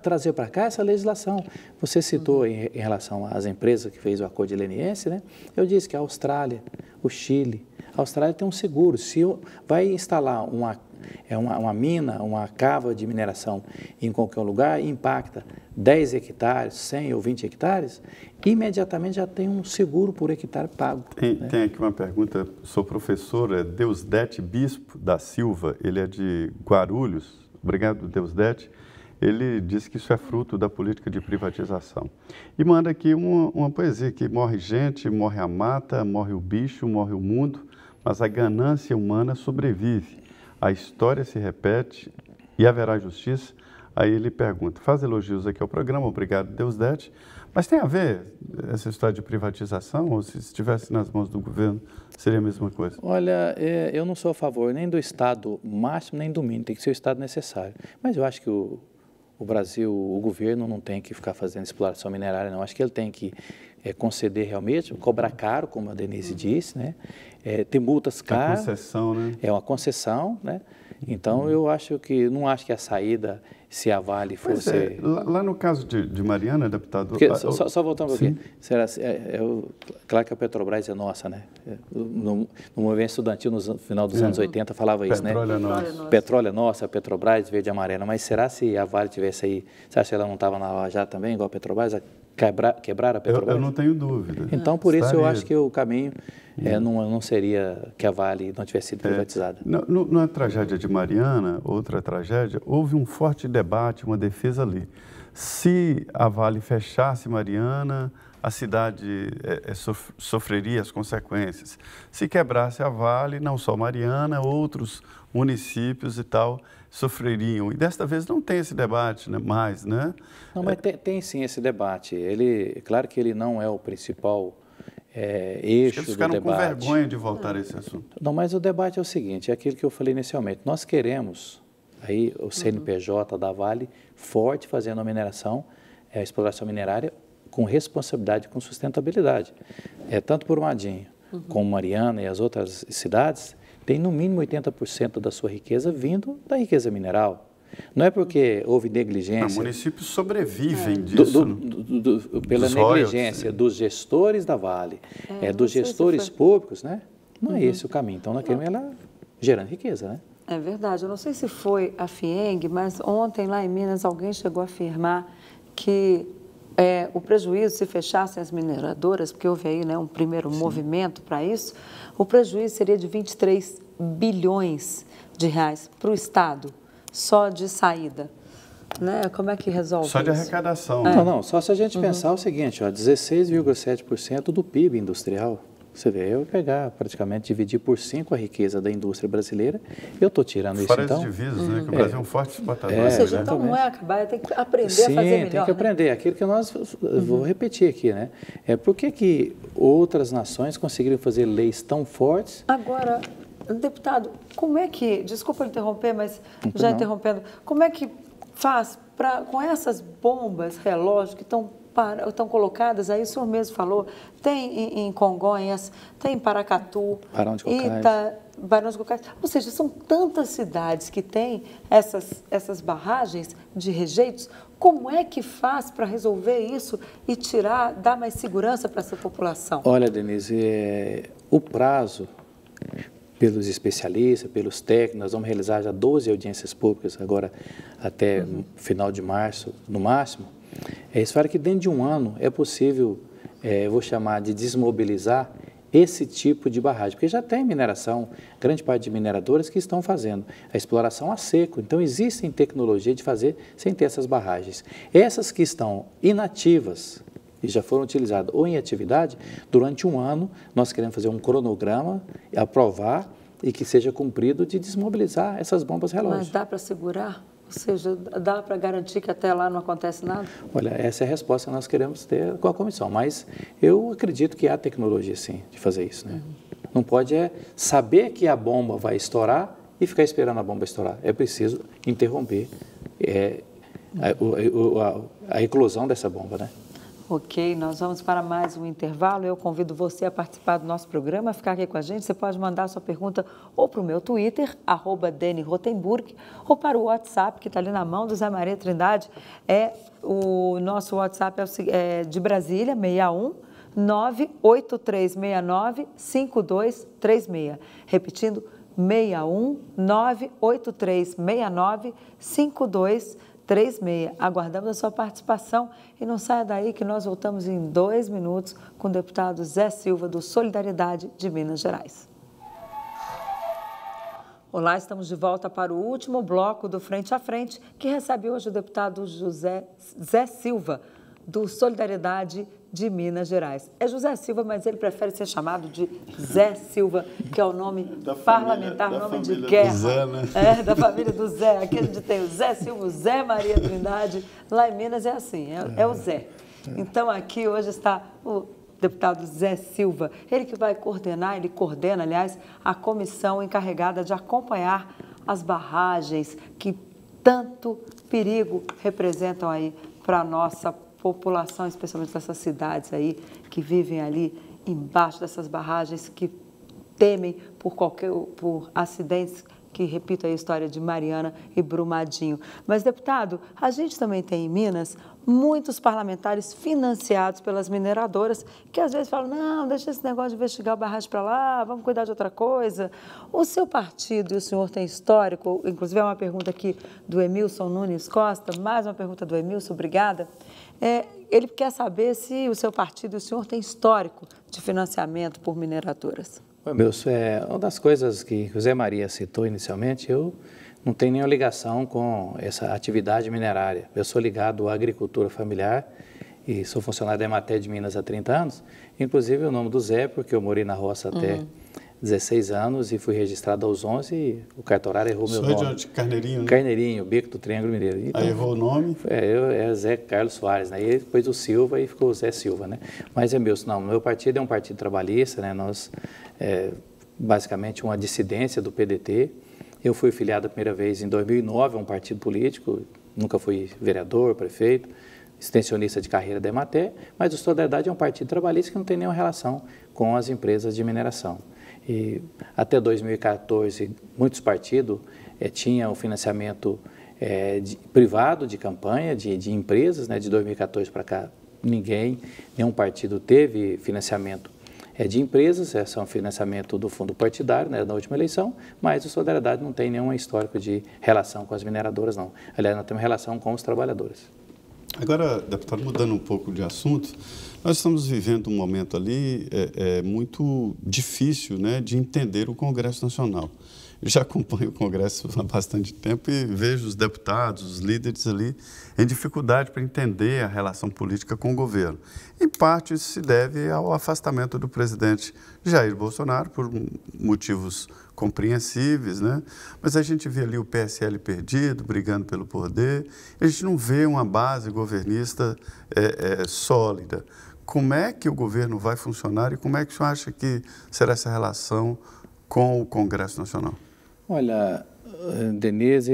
Trazer para cá essa legislação. Você citou em relação às empresas que fez o acordo de leniência, né? Eu disse que a Austrália, o Chile, a Austrália tem um seguro. Se vai instalar uma mina, uma cava de mineração em qualquer lugar, impacta 10 hectares, 100 ou 20 hectares, imediatamente já tem um seguro por hectare pago. Tem aqui uma pergunta, sou professor, Deusdete Bispo da Silva, ele é de Guarulhos. Obrigado, Deusdete. ele diz que isso é fruto da política de privatização. E manda aqui uma poesia que morre gente, morre a mata, morre o bicho, morre o mundo, mas a ganância humana sobrevive. A história se repete e haverá justiça. Aí ele pergunta, faz elogios aqui ao programa, obrigado, Deus dete, mas tem a ver essa história de privatização, ou se estivesse nas mãos do governo, seria a mesma coisa? Olha, eu não sou a favor nem do Estado máximo, nem do mínimo, tem que ser o Estado necessário. Mas eu acho que o Brasil, o governo não tem que ficar fazendo exploração minerária, não. Acho que ele tem que conceder realmente, cobrar caro, como a Denise disse, né? Ter multas caras. É concessão, né? É uma concessão, né? Então, eu acho que, não acho que a saída, se a Vale fosse... Lá no caso de Mariana, deputado... Porque, só voltando um pouquinho, claro que a Petrobras é nossa, né? No movimento estudantil, no final dos anos 80, falava isso, né? Petróleo é nosso. Petróleo é nossa, Petrobras, verde e amarela. Mas será se a Vale tivesse aí, você acha que ela não estava na Lava Jato também, igual a Petrobras, quebrar a Petrobras? Eu não tenho dúvida. Então, por isso, eu acho que o caminho não seria que a Vale não tivesse sido privatizada. Na tragédia de Mariana, outra tragédia, houve um forte debate, uma defesa ali. Se a Vale fechasse Mariana, a cidade sofreria as consequências. Se quebrasse a Vale, não só Mariana, outros municípios e tal sofreriam. E desta vez não tem esse debate, né, mais, né? Não, mas tem sim esse debate. Claro que ele não é o principal eixo do debate. Eles ficaram com vergonha de voltar a esse assunto. Não, mas o debate é o seguinte, é aquilo que eu falei inicialmente. Nós queremos aí o CNPJ da Vale forte fazendo a mineração, a exploração minerária com responsabilidade, com sustentabilidade. Tanto por Brumadinho como Mariana e as outras cidades, tem no mínimo 80% da sua riqueza vindo da riqueza mineral. Não é porque houve negligência... Os municípios sobrevivem disso. Pela negligência dos gestores da Vale, dos gestores públicos, né? Não é esse o caminho. Então, nós queremos ela gerando riqueza, né? É verdade. Eu não sei se foi a FIENG, mas ontem lá em Minas alguém chegou a afirmar que o prejuízo, se fechassem as mineradoras, porque houve aí, né, um primeiro movimento para isso, o prejuízo seria de 23 bilhões de reais para o Estado, só de saída. Né? Como é que resolve isso? Só de arrecadação. Né? Não, só se a gente pensar o seguinte, 16,7% do PIB industrial. Você vê, eu pegar praticamente, dividir por 5 a riqueza da indústria brasileira, eu estou tirando isso, então... Fora as divisas, né? Que o Brasil é um forte exportador. Ou seja, então não é acabar, tem que aprender a fazer melhor. Sim, tem que aprender. Aquilo que nós... Vou repetir aqui, né? Por que outras nações conseguiram fazer leis tão fortes? Agora, deputado, como é que... Desculpa interromper, mas já interrompendo. Como é que faz com essas bombas, relógios que estão colocadas, aí o senhor mesmo falou, tem em Congonhas, tem em Paracatu, Barão de Cocais, ou seja, são tantas cidades que têm essas barragens de rejeitos, como é que faz para resolver isso e dar mais segurança para essa população? Olha, Denise, o prazo pelos especialistas, pelos técnicos, nós vamos realizar já 12 audiências públicas agora até final de março, no máximo. Isso fala que dentro de um ano é possível, eu vou chamar de desmobilizar esse tipo de barragem, porque já tem mineração, grande parte de mineradoras que estão fazendo a exploração a seco, então existem tecnologia de fazer sem ter essas barragens. Essas que estão inativas e já foram utilizadas ou em atividade, durante um ano nós queremos fazer um cronograma, aprovar e que seja cumprido de desmobilizar essas bombas relógio. Mas dá para segurar? Ou seja, dá para garantir que até lá não acontece nada? Olha, essa é a resposta que nós queremos ter com a comissão, mas eu acredito que há tecnologia, sim, de fazer isso, né? Não pode saber que a bomba vai estourar e ficar esperando a bomba estourar. É preciso interromper a eclosão dessa bomba, né? Ok, nós vamos para mais um intervalo. Eu convido você a participar do nosso programa, a ficar aqui com a gente. Você pode mandar sua pergunta ou para o meu Twitter, @DeniRotenburg, ou para o WhatsApp, que está ali na mão do Zé Maria Trindade. O nosso WhatsApp é de Brasília, 61 98369 5236. Repetindo, 61 98369 5236. Aguardamos a sua participação e não saia daí que nós voltamos em 2 minutos com o deputado Zé Silva do Solidariedade de Minas Gerais. Olá, estamos de volta para o último bloco do Frente a Frente, que recebe hoje o deputado Zé Silva, do Solidariedade de Minas Gerais. É José Silva, mas ele prefere ser chamado de Zé Silva, que é o nome parlamentar, nome de guerra. Do Zé, né? É, da família do Zé. Aqui a gente tem o Zé Silva, o Zé Maria Trindade. Lá em Minas é assim, é o Zé. Então aqui hoje está o deputado Zé Silva, ele que vai coordenar, ele coordena, aliás, a comissão encarregada de acompanhar as barragens que tanto perigo representam aí para a nossa população, especialmente dessas cidades aí que vivem ali embaixo dessas barragens, que temem por acidentes, que repito a história de Mariana e Brumadinho. Mas, deputado, a gente também tem em Minas muitos parlamentares financiados pelas mineradoras que às vezes falam, não, deixa esse negócio de investigar a barragem para lá, vamos cuidar de outra coisa. O seu partido e o senhor tem histórico, inclusive é uma pergunta aqui do Emilson Nunes Costa, mais uma pergunta do Emilson, obrigada. Ele quer saber se o seu partido e o senhor tem histórico de financiamento por mineradoras. Wilson, uma das coisas que o Zé Maria citou inicialmente, eu não tenho nenhuma ligação com essa atividade minerária. Eu sou ligado à agricultura familiar e sou funcionário da Emater de Minas há 30 anos. Inclusive o nome do Zé, porque eu morei na roça até 16 anos e fui registrado aos 11 e o cartorário errou meu nome. De Carneirinho, né? Carneirinho, Bico do Triângulo Mineiro. Então, aí errou o nome? É Zé Carlos Soares, né? E depois o Silva e ficou o Zé Silva, né? Mas não, meu partido é um partido trabalhista, né? Nós, basicamente, uma dissidência do PDT. Eu fui filiado a primeira vez em 2009 a um partido político, nunca fui vereador, prefeito, extensionista de carreira da Emater, mas o Solidariedade é um partido trabalhista que não tem nenhuma relação com as empresas de mineração. E até 2014, muitos partidos tinham financiamento privado de campanha, de empresas, né? De 2014 para cá, nenhum partido teve financiamento de empresas, esse é um financiamento do fundo partidário, né, na última eleição, mas o Solidariedade não tem nenhum histórico de relação com as mineradoras, não. Aliás, nós temos relação com os trabalhadores. Agora, deputado, mudando um pouco de assunto, nós estamos vivendo um momento ali muito difícil, né, de entender o Congresso Nacional. Eu já acompanho o Congresso há bastante tempo e vejo os deputados, os líderes ali em dificuldade para entender a relação política com o governo. Em parte, isso se deve ao afastamento do presidente Jair Bolsonaro, por motivos compreensíveis, né? Mas a gente vê ali o PSL perdido, brigando pelo poder, a gente não vê uma base governista sólida. Como é que o governo vai funcionar e como é que o senhor acha que será essa relação com o Congresso Nacional? Olha, Denise,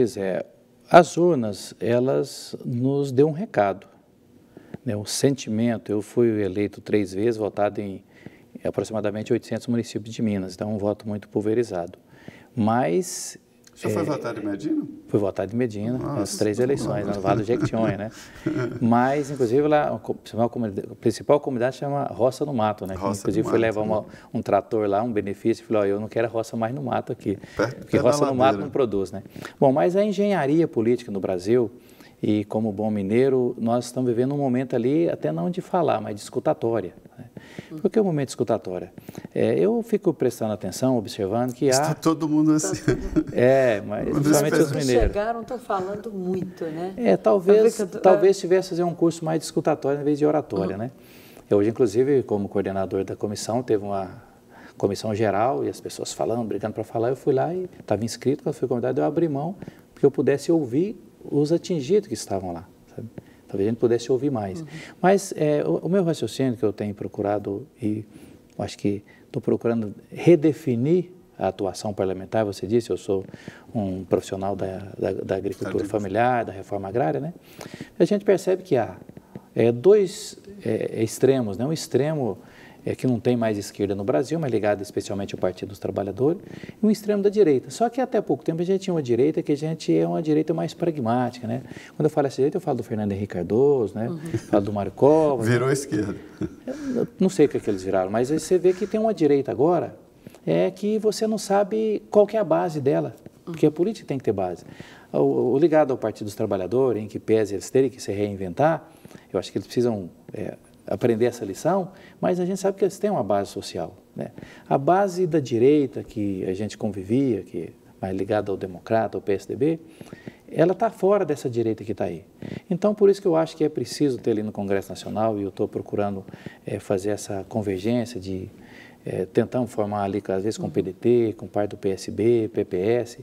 as urnas, elas nos dão um recado, né? Um sentimento. Eu fui eleito 3 vezes, votado em aproximadamente 800 municípios de Minas, então um voto muito pulverizado. Mas... O senhor foi votado em Medina? Fui votado em Medina, nas 3 eleições, no Vale do Jequitinhonha, né? Mas, inclusive, lá, a principal comunidade chama Roça no Mato, né? Inclusive, fui levar um trator lá, um benefício, e falei, eu não quero roça mais no mato aqui, porque roça no mato não produz, né? Bom, mas a engenharia política no Brasil, e como bom mineiro, nós estamos vivendo um momento ali, até não de falar, mas de escutatória. Né? Por que o momento de escutatória? Eu fico prestando atenção, observando que está todo mundo assim. Mas principalmente os mineiros. Chegaram, estão falando muito, né? Talvez tivesse fazer um curso mais de escutatória em vez de oratória, né? Hoje, inclusive, como coordenador da comissão, teve uma comissão geral e as pessoas falando, brigando para falar, eu fui lá e estava inscrito, quando fui convidado, eu abri mão para que eu pudesse ouvir os atingidos que estavam lá, sabe? Talvez a gente pudesse ouvir mais. Mas o meu raciocínio que eu tenho procurado, e acho que estou procurando redefinir a atuação parlamentar, você disse, eu sou um profissional da agricultura familiar, da reforma agrária, né? A gente percebe que há 2 extremos, né? Um extremo que não tem mais esquerda no Brasil, mas ligado especialmente ao Partido dos Trabalhadores, e um extremo da direita. Só que até pouco tempo a gente tinha uma direita que a gente é uma direita mais pragmática, né? Quando eu falo essa direita, eu falo do Fernando Henrique Cardoso, né? Falo do Mário Covas. Virou esquerda. Eu não sei o que eles viraram, mas você vê que tem uma direita agora que você não sabe qual que é a base dela, porque a política tem que ter base. O ligado ao Partido dos Trabalhadores, em que pese eles terem que se reinventar, eu acho que eles precisam aprender essa lição, mas a gente sabe que eles têm uma base social, né? A base da direita que a gente convivia, que mais ligada ao Democrata, ao PSDB, ela está fora dessa direita que está aí. Então, por isso que eu acho que é preciso ter ali no Congresso Nacional, e eu estou procurando fazer essa convergência de tentamos formar ali, às vezes, com o PDT, com parte do PSB, PPS.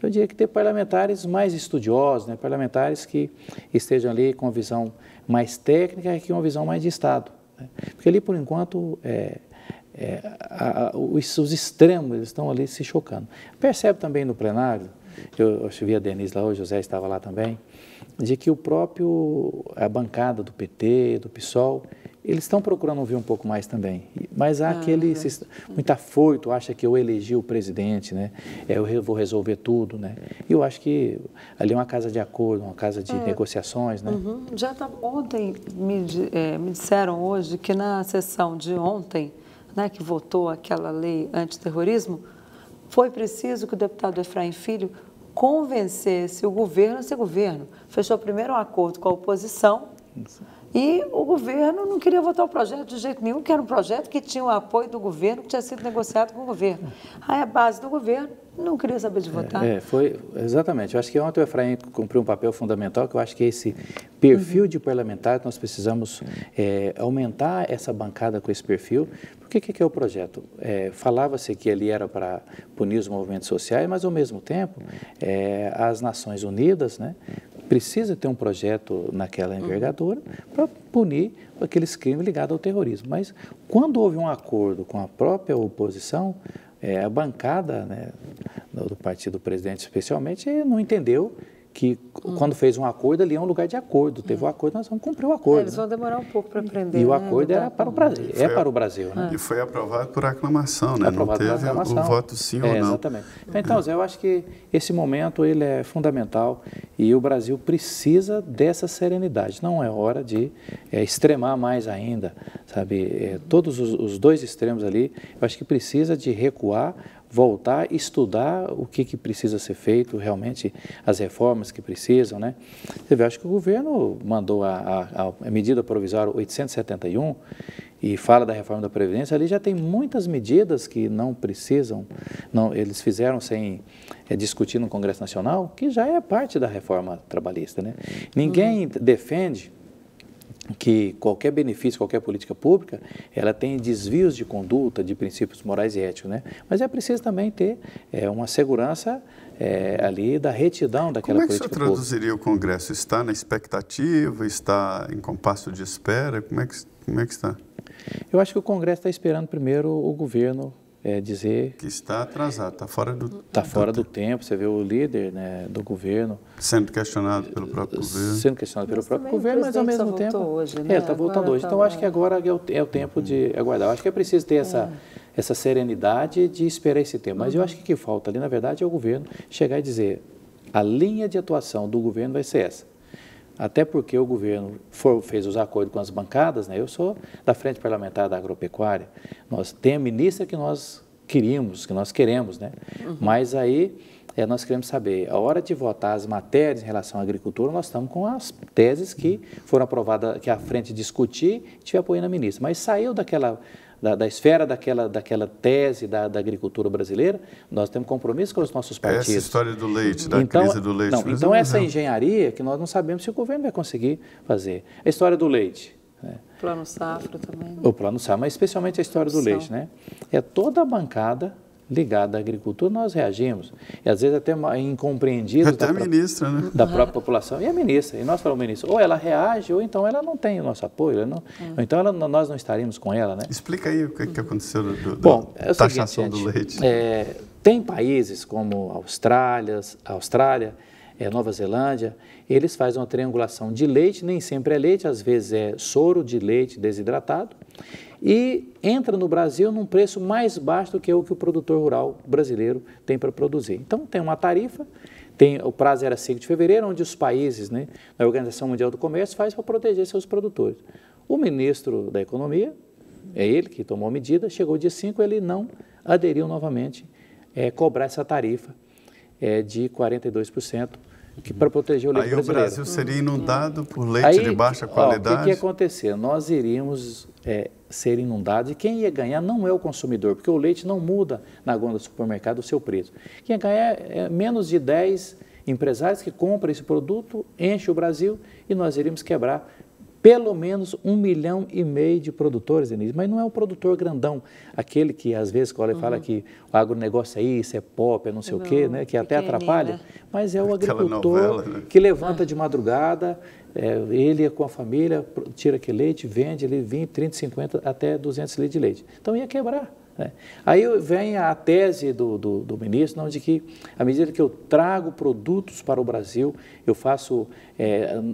Eu diria que ter parlamentares mais estudiosos, né? Parlamentares que estejam ali com uma visão mais técnica e com uma visão mais de Estado. Né? Porque ali, por enquanto, os extremos eles estão ali se chocando. Percebe também no plenário, eu vi a Denise lá hoje, o José estava lá também, de que a bancada do PT, do PSOL, eles estão procurando ouvir um pouco mais também. Mas há muito afoito, acha que eu elegi o presidente, né? Eu vou resolver tudo, né? E eu acho que ali é uma casa de acordo, uma casa de negociações, né? Ontem me disseram hoje que na sessão de ontem, né, que votou aquela lei antiterrorismo, foi preciso que o deputado Efraim Filho convencesse o governo a ser governo. Fechou primeiro um acordo com a oposição e o governo não queria votar o projeto de jeito nenhum, que era um projeto que tinha o apoio do governo, que tinha sido negociado com o governo. Aí a base do governo não queria saber de votar. Exatamente. Eu acho que ontem o Efraim cumpriu um papel fundamental, que eu acho que é esse perfil de parlamentar, nós precisamos aumentar essa bancada com esse perfil. Porque o que é o projeto? Falava-se que ele era para punir os movimentos sociais, mas, ao mesmo tempo, as Nações Unidas, né, precisa ter um projeto naquela envergadura para punir aqueles crimes ligados ao terrorismo. Mas, quando houve um acordo com a própria oposição, a bancada, né, do partido do presidente, especialmente, não entendeu que quando fez um acordo, ali é um lugar de acordo. Teve um acordo, nós vamos cumprir o acordo. Eles vão demorar um pouco para aprender. E o acordo era para o Brasil. Para o Brasil, né? E foi aprovado por aclamação, né? Não teve o voto sim ou não. Exatamente. Então, Zé, eu acho que esse momento ele é fundamental e o Brasil precisa dessa serenidade. Não é hora de extremar mais ainda, sabe? Todos os dois extremos ali, eu acho que precisa de recuar, voltar, estudar o que precisa ser feito, realmente as reformas que precisam, né? Você vê, acho que o governo mandou a medida provisória 871 e fala da reforma da Previdência, ali já tem muitas medidas que não precisam, eles fizeram sem discutir no Congresso Nacional, que já é parte da reforma trabalhista, né? Ninguém defende que qualquer benefício, qualquer política pública, ela tem desvios de conduta, de princípios morais e éticos, né? Mas é preciso também ter uma segurança ali da retidão daquela política pública. Como é que você traduziria o Congresso? Está na expectativa? Está em compasso de espera? Como é que está? Eu acho que o Congresso está esperando primeiro o governo dizer... Que está atrasado, está fora do... Está fora do tempo. Você vê o líder, né, do governo... Sendo questionado pelo próprio governo. Sendo questionado pelo próprio governo, mas ao mesmo tempo... Hoje, né? Está voltando hoje. Então, eu acho que agora é o tempo de aguardar. Eu acho que é preciso ter essa serenidade de esperar esse tempo. Mas eu acho que o que falta ali, na verdade, é o governo chegar e dizer a linha de atuação do governo vai ser essa. Até porque o governo fez os acordos com as bancadas, né? Eu sou da Frente Parlamentar da Agropecuária, nós temos a ministra que nós queremos, né? Mas aí nós queremos saber, a hora de votar as matérias em relação à agricultura, nós estamos com as teses que foram aprovadas, que a frente discutir e tiver apoio na ministra, mas saiu da esfera daquela tese da agricultura brasileira, nós temos compromisso com os nossos partidos. Essa história do leite, da crise do leite. Então, essa engenharia que nós não sabemos se o governo vai conseguir fazer. A história do leite. Né? Plano Safra também. O Plano Safra, mas especialmente a história do leite. Né? toda a bancada ligada à agricultura, nós reagimos. E às vezes até incompreendidos até a ministra, né? Da própria população. E a ministra, e nós falamos, ministra, ou ela reage, ou então ela não tem o nosso apoio, ou então nós não estaríamos com ela. Né? Explica aí o que aconteceu da taxação do leite. Tem países como a Austrália, Nova Zelândia, eles fazem uma triangulação de leite, nem sempre é leite, às vezes é soro de leite desidratado, e entra no Brasil num preço mais baixo do que o produtor rural brasileiro tem para produzir. Então, tem uma tarifa, o prazo era 5 de fevereiro, onde os países, né, a Organização Mundial do Comércio, faz para proteger seus produtores. O ministro da Economia, é ele que tomou a medida, chegou dia 5, ele não aderiu novamente cobrar essa tarifa de 42% para proteger o leite brasileiro. Aí o Brasil seria inundado por leite de baixa qualidade? O que ia acontecer? Nós iríamos ser inundados e quem ia ganhar não é o consumidor, porque o leite não muda na gôndola do supermercado o seu preço. Quem ia ganhar é menos de 10 empresários que compram esse produto, enche o Brasil e nós iríamos quebrar pelo menos 1,5 milhão de produtores, Denise. Mas não é o produtor grandão, aquele que às vezes fala que o agronegócio é isso, é pop, é não sei o quê, né, que até atrapalha, mas é o agricultor que levanta de madrugada, ele com a família, tira aquele leite, vende ele 20, 30, 50, até 200 litros de leite. Então ia quebrar. Aí vem a tese do ministro, de que, à medida que eu trago produtos para o Brasil, eu faço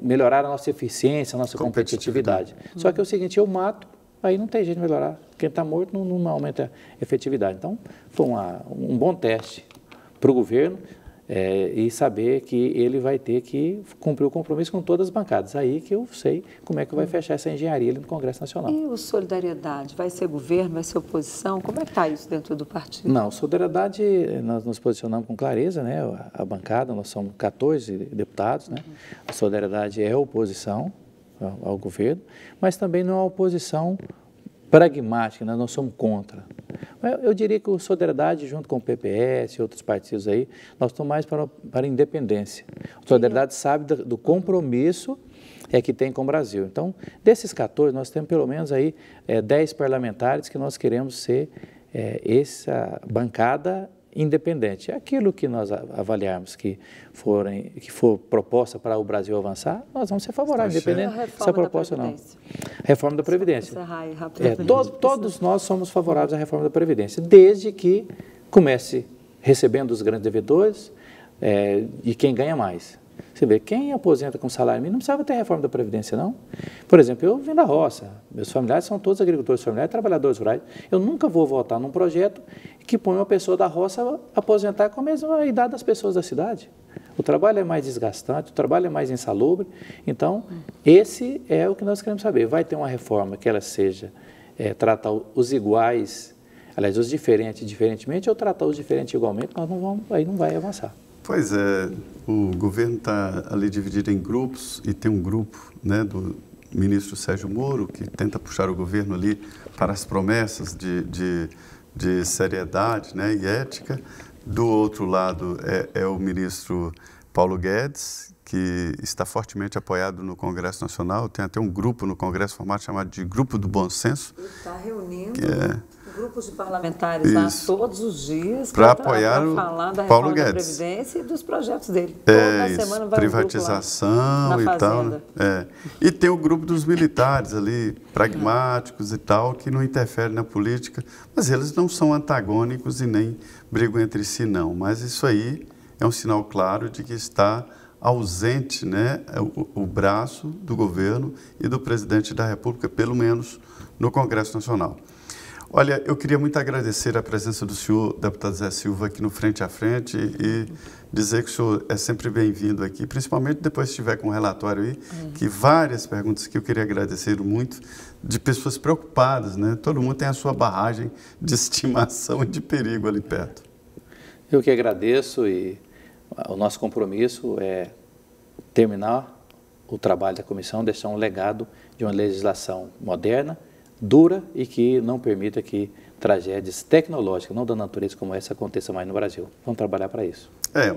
melhorar a nossa eficiência, a nossa competitividade. Só que é o seguinte, eu mato, aí não tem jeito de melhorar. Quem está morto não aumenta a efetividade. Então, foi um bom teste para o governo, e saber que ele vai ter que cumprir o compromisso com todas as bancadas. Aí que eu sei como é que vai fechar essa engenharia ali no Congresso Nacional. E o Solidariedade? Vai ser governo, vai ser oposição? Como é que está isso dentro do partido? Não, Solidariedade, nós nos posicionamos com clareza, né? A bancada, nós somos 14 deputados, né? A Solidariedade é oposição ao governo, mas também não é oposição pragmática, né? Nós somos contra. Eu diria que o Solidariedade, junto com o PPS e outros partidos aí, nós estamos mais para a independência. A Solidariedade sabe do compromisso que tem com o Brasil. Então, desses 14, nós temos pelo menos aí 10 parlamentares que nós queremos ser essa bancada independente. Aquilo que nós avaliarmos que for proposta para o Brasil avançar, nós vamos ser favoráveis, independente se a proposta ou não. Reforma da Previdência. Todos nós somos favoráveis à reforma da Previdência, desde que comece recebendo os grandes devedores e quem ganha mais. Você vê, quem aposenta com salário mínimo não precisava ter reforma da Previdência, não. Por exemplo, eu vim da roça, meus familiares são todos agricultores familiares, trabalhadores rurais. Eu nunca vou votar num projeto que põe uma pessoa da roça a aposentar com a mesma idade das pessoas da cidade. O trabalho é mais desgastante, o trabalho é mais insalubre. Então, esse é o que nós queremos saber. Vai ter uma reforma que ela seja, tratar os iguais, aliás, os diferentes diferentemente, ou tratar os diferentes igualmente, nós não vamos, aí não vai avançar. Pois é, o governo está ali dividido em grupos e tem um grupo, né, do ministro Sérgio Moro, que tenta puxar o governo ali para as promessas de seriedade, né, e ética. Do outro lado é o ministro Paulo Guedes, que está fortemente apoiado no Congresso Nacional. Tem até um grupo no Congresso formado chamado de Grupo do Bom Senso. Ele está reunindo grupos de parlamentares lá todos os dias para apoiar o falar da Paulo reforma Guedes. Da Previdência e dos projetos dele. Toda semana vai privatização um e tal. Né? E tem o grupo dos militares ali, pragmáticos e tal, que não interferem na política, mas eles não são antagônicos e nem brigam entre si, não. Mas isso aí é um sinal claro de que está ausente, né, o braço do governo e do presidente da República, pelo menos no Congresso Nacional. Olha, eu queria muito agradecer a presença do senhor, deputado Zé Silva, aqui no Frente a Frente e dizer que o senhor é sempre bem-vindo aqui, principalmente depois que estiver com um relatório aí, que várias perguntas que eu queria agradecer muito, de pessoas preocupadas, né? Todo mundo tem a sua barragem de estimação e de perigo ali perto. Eu que agradeço e o nosso compromisso é terminar o trabalho da comissão, deixar um legado de uma legislação moderna, dura e que não permita que tragédias tecnológicas, não da natureza como essa, aconteçam mais no Brasil. Vamos trabalhar para isso.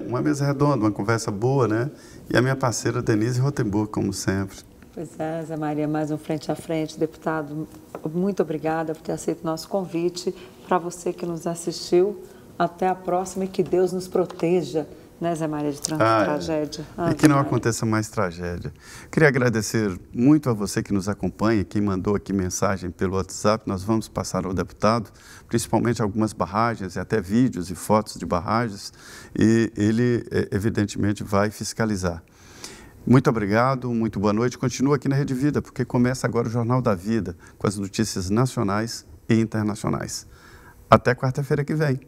Uma mesa redonda, uma conversa boa, né? E a minha parceira Denise Rotenburg, como sempre. Pois é, Zé Maria, mais um Frente a Frente. Deputado, muito obrigada por ter aceito o nosso convite. Para você que nos assistiu, até a próxima e que Deus nos proteja, né, Zé Maria, de tragédia. E que não aconteça mais tragédia. Queria agradecer muito a você que nos acompanha, quem mandou aqui mensagem pelo WhatsApp. Nós vamos passar ao deputado, principalmente algumas barragens, e até vídeos e fotos de barragens, e ele, evidentemente, vai fiscalizar. Muito obrigado, muito boa noite. Continua aqui na Rede Vida, porque começa agora o Jornal da Vida, com as notícias nacionais e internacionais. Até quarta-feira que vem.